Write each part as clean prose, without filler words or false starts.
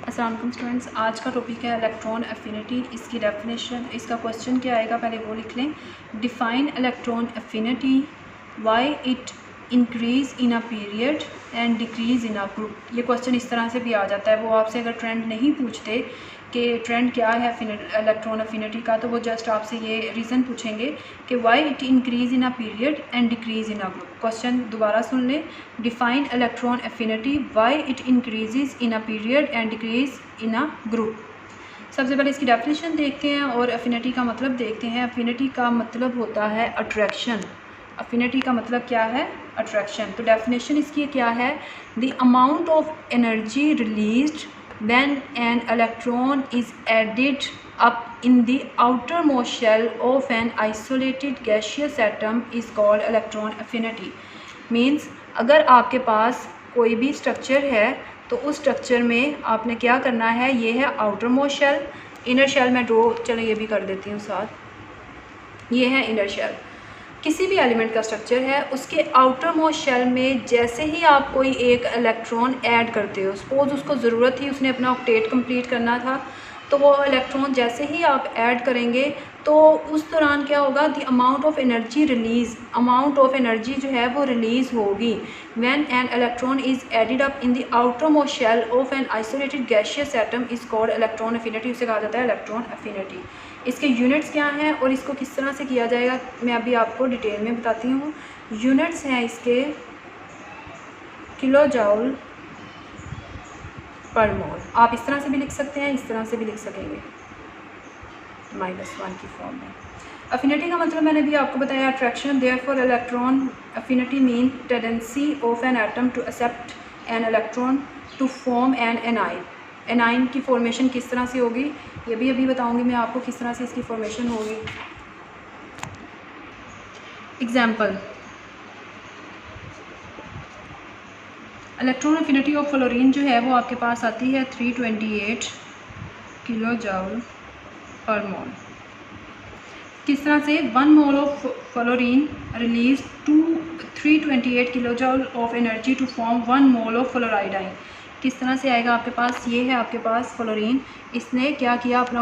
अस्सलाम वालेकुम स्टूडेंट्स, आज का टॉपिक है इलेक्ट्रॉन एफिनिटी। इसकी डेफिनेशन, इसका क्वेश्चन क्या आएगा पहले वो लिख लें। Define electron affinity, why it increase in a period and decrease in a group. ये क्वेश्चन इस तरह से भी आ जाता है। वो आपसे अगर ट्रेंड नहीं पूछते कि ट्रेंड क्या है इलेक्ट्रॉन एफिनिटी का, तो वो जस्ट आपसे ये रीज़न पूछेंगे कि why it increase in a period and decrease in a group. Question दोबारा सुन लें। Define electron affinity, why it increase in a period and decrease in a group. सबसे पहले इसकी डेफिनेशन देखते हैं और एफिनिटी का मतलब देखते हैं। एफिनिटी का मतलब होता है अट्रैक्शन। एफिनिटी का मतलब क्या है? अट्रैक्शन। तो डेफिनेशन इसकी क्या है? The amount of energy released when an electron is added up in the outermost shell of an isolated gaseous atom is called electron affinity। Means अगर आपके पास कोई भी स्ट्रक्चर है तो उस स्ट्रक्चर में आपने क्या करना है, ये है outermost shell. Inner shell में ड्रॉ, चलो ये भी कर देती हूँ साथ। ये है इनर शेल। किसी भी एलिमेंट का स्ट्रक्चर है, उसके आउटर मोस्ट शेल में जैसे ही आप कोई एक इलेक्ट्रॉन ऐड करते हो, सपोज उसको ज़रूरत थी, उसने अपना ऑक्टेट कंप्लीट करना था, तो वो इलेक्ट्रॉन जैसे ही आप ऐड करेंगे तो उस दौरान क्या होगा, the amount of energy release, amount of energy जो है वो रिलीज़ होगी when an electron is added up in the outermost shell of an isolated gaseous atom is called electron affinity. उसे कहा जाता है इलेक्ट्रॉन एफिनिटी। इसके units क्या हैं और इसको किस तरह से किया जाएगा, मैं अभी आपको डिटेल में बताती हूँ। यूनिट्स हैं इसके किलो जूल पर मोल। आप इस तरह से भी लिख सकते हैं, इस तरह से भी लिख सकेंगे, -1 की फॉर्म में। अफिनिटी का मतलब मैंने भी आपको बताया attraction. Therefore electron affinity mean tendency of an atom to accept an electron to form an anion. Anion की फॉर्मेशन किस तरह से होगी, ये भी अभी बताऊंगी मैं आपको किस तरह से इसकी फॉर्मेशन होगी। Example, electron affinity of fluorine जो है वो आपके पास आती है 328 किलो जूल पर मोल। किस तरह से? 1 mole of fluorine release 328 kilo joule of energy to form 1 mole of fluoride ion. किस तरह से आएगा आपके पास? ये है आपके पास फ्लोरीन, इसने क्या किया, अपना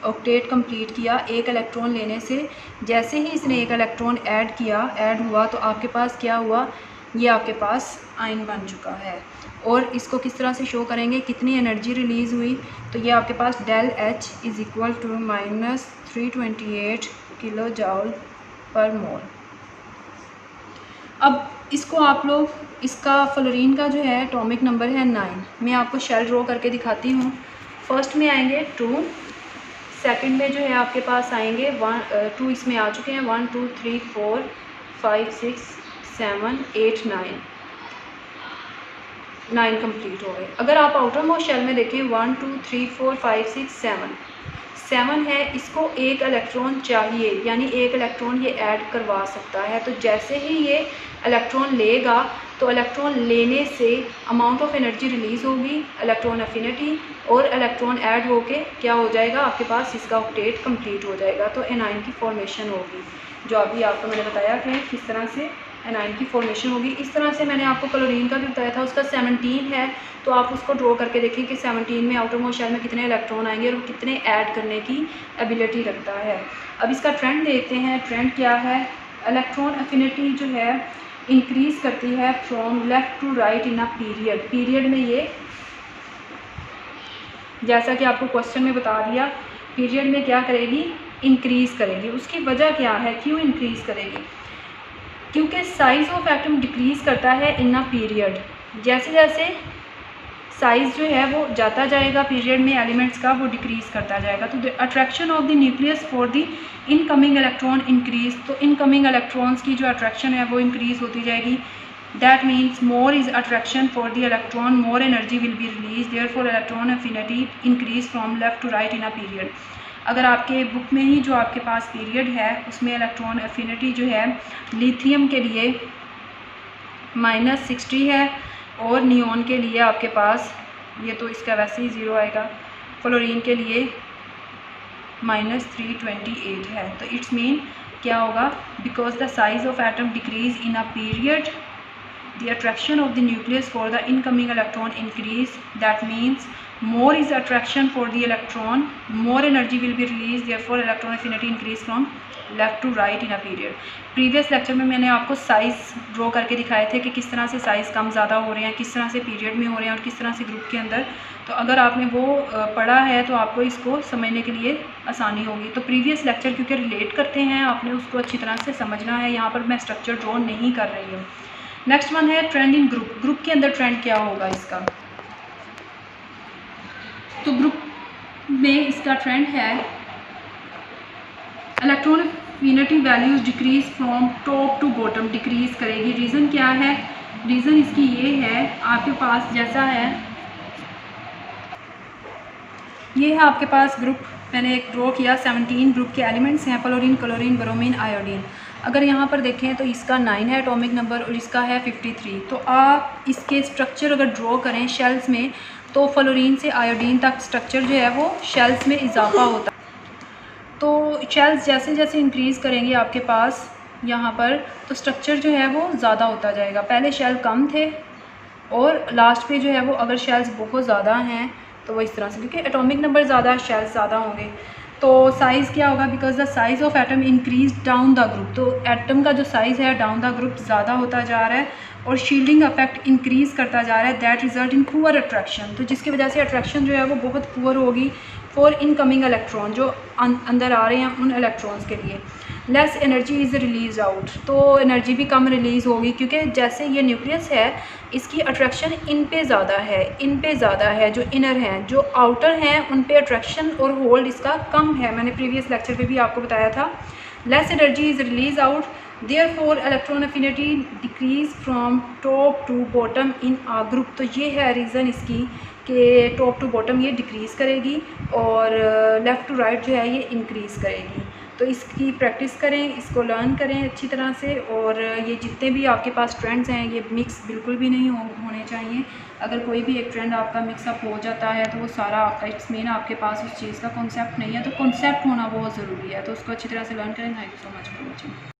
ऑक्टेट कंप्लीट किया एक इलेक्ट्रॉन लेने से। जैसे ही इसने एक इलेक्ट्रॉन ऐड हुआ तो आपके पास क्या हुआ, ये आपके पास आयन बन चुका है। और इसको किस तरह से शो करेंगे, कितनी एनर्जी रिलीज़ हुई, तो ये आपके पास del H is equal to -328 kilo joule पर मोल। अब इसको आप लोग, इसका फ्लोरीन का जो है एटॉमिक नंबर है 9। मैं आपको शेल ड्रॉ करके दिखाती हूँ। फर्स्ट में आएंगे 2, सेकंड में जो है आपके पास आएंगे 2 इसमें आ चुके हैं, 1 2 3 4 5 6 7 8 9 कंप्लीट हो गए। अगर आप आउटर मोस्ट शेल में देखें 1 2 3 4 5 6 7 है, इसको एक इलेक्ट्रॉन चाहिए, यानी एक इलेक्ट्रॉन ये ऐड करवा सकता है। तो जैसे ही ये इलेक्ट्रॉन लेगा तो इलेक्ट्रॉन लेने से अमाउंट ऑफ एनर्जी रिलीज़ होगी, इलेक्ट्रॉन एफिनिटी, और इलेक्ट्रॉन ऐड होके क्या हो जाएगा, आपके पास इसका ऑक्टेट कंप्लीट हो जाएगा। तो एनाइन की फॉर्मेशन होगी, जो अभी आपको मैंने बताया कि किस तरह से एनाइन की फॉर्मेशन होगी। इस तरह से मैंने आपको क्लोरीन का भी बताया था, उसका 17 है, तो आप उसको ड्रॉ करके देखें कि 17 में आउटर मोस्ट शेल में कितने इलेक्ट्रॉन आएंगे और कितने ऐड करने की एबिलिटी रखता है। अब इसका ट्रेंड देखते हैं। ट्रेंड क्या है? इलेक्ट्रॉन एफिनिटी जो है इंक्रीज़ करती है from left to right in a period. Period में ये, जैसा कि आपको क्वेश्चन में बता दिया, पीरियड में क्या करेगी, इंक्रीज़ करेगी। उसकी वजह क्या है, क्यों इंक्रीज़ करेगी? क्योंकि साइज़ ऑफ एटम डिक्रीज़ करता है इन अ पीरियड। जैसे जैसे साइज़ जो है वो जाता जाएगा पीरियड में एलिमेंट्स का, वो डिक्रीज़ करता जाएगा। तो the attraction of the nucleus for the incoming electron increase. तो इनकमिंग इलेक्ट्रॉन्स की जो अट्रैक्शन है वो इंक्रीज़ होती जाएगी। That means more is attraction for the electron, more energy will be release, therefore electron affinity increase from left to right in a period. अगर आपके book में ही जो आपके पास पीरियड है उसमें इलेक्ट्रॉन एफिनिटी जो है लिथियम के लिए -60 है और नियॉन के लिए आपके पास, ये तो इसका वैसे ही 0 आएगा, फ्लोरीन के लिए -328 है। तो इट्स मीन क्या होगा, because the size of atom decrease in a period, the attraction of the nucleus for the incoming electron increase. That means more is attraction for the electron, more energy will be released, therefore electron affinity increase from left to right in a period. Previous lecture में मैंने आपको size draw करके दिखाए थे कि किस तरह से साइज़ कम ज़्यादा हो रहे हैं, किस तरह से पीरियड में हो रहे हैं और किस तरह से ग्रुप के अंदर। तो अगर आपने वो पढ़ा है तो आपको इसको समझने के लिए आसानी होगी। तो प्रीवियस लेक्चर क्योंकि रिलेट करते हैं, आपने उसको अच्छी तरह से समझना है। यहाँ पर मैं स्ट्रक्चर ड्रॉ नहीं कर रही हूँ। नेक्स्ट वन है ट्रेंड इन ग्रुप। ग्रुप के अंदर ट्रेंड क्या होगा इसका? तो ग्रुप में इसका ट्रेंड है electron affinity values decrease from top to bottom, decrease करेगी। रीज़न क्या है? रीज़न इसकी ये है, आपके पास जैसा है, ये है आपके पास ग्रुप मैंने एक ड्रॉ किया। 17 ग्रुप के एलिमेंट्स हैं, फ्लोरीन, क्लोरीन, ब्रोमीन, आयोडीन। अगर यहाँ पर देखें तो इसका 9 है एटॉमिक नंबर और इसका है 53। तो आप इसके स्ट्रक्चर अगर ड्रॉ करें शेल्स में तो फ्लोरीन से आयोडीन तक स्ट्रक्चर जो है वो शेल्स में इजाफा होता है। तो शेल्स जैसे जैसे इंक्रीज़ करेंगे आपके पास यहाँ पर, तो स्ट्रक्चर जो है वो ज़्यादा होता जाएगा। पहले शेल कम थे और लास्ट पे जो है वो अगर शेल्स बहुत ज़्यादा हैं तो वो इस तरह से, क्योंकि एटॉमिक नंबर ज़्यादा शेल्स ज़्यादा होंगे। तो साइज़ क्या होगा? Because the size of atom increase down the group. तो एटम का जो साइज़ है डाउन द ग्रुप ज़्यादा होता जा रहा है और शील्डिंग इफेक्ट इंक्रीज़ करता जा रहा है। That result in poor attraction. तो जिसकी वजह से अट्रैक्शन जो है वो बहुत पुअर होगी फॉर इनकमिंग इलेक्ट्रॉन, जो अंदर आ रहे हैं उन इलेक्ट्रॉन्स के लिए। Less energy is release out. तो एनर्जी भी कम रिलीज़ होगी क्योंकि जैसे ये न्यूक्लियस है इसकी अट्रैक्शन इन पे ज़्यादा है, इन पे ज़्यादा है। जो इनर हैं, जो आउटर हैं, उन पे अट्रैक्शन और होल्ड इसका कम है। मैंने प्रीवियस लेक्चर पे भी आपको बताया था। Less energy is release out, therefore electron affinity decrease from top to bottom in a group. तो ये है रीज़न इसकी कि टॉप टू बॉटम ये डिक्रीज़ करेगी और लेफ़्ट टू राइट जो है ये इंक्रीज़ करेगी। तो इसकी प्रैक्टिस करें, इसको लर्न करें अच्छी तरह से। और ये जितने भी आपके पास ट्रेंड्स हैं ये मिक्स बिल्कुल भी नहीं होने चाहिए। अगर कोई भी एक ट्रेंड आपका मिक्सअप हो जाता है तो वो सारा आपका, इट्स मीन आपके पास उस चीज़ का कॉन्सेप्ट नहीं है। तो कॉन्सेप्ट होना बहुत ज़रूरी है, तो उसको अच्छी तरह से लर्न करें। Thank you so much for watching.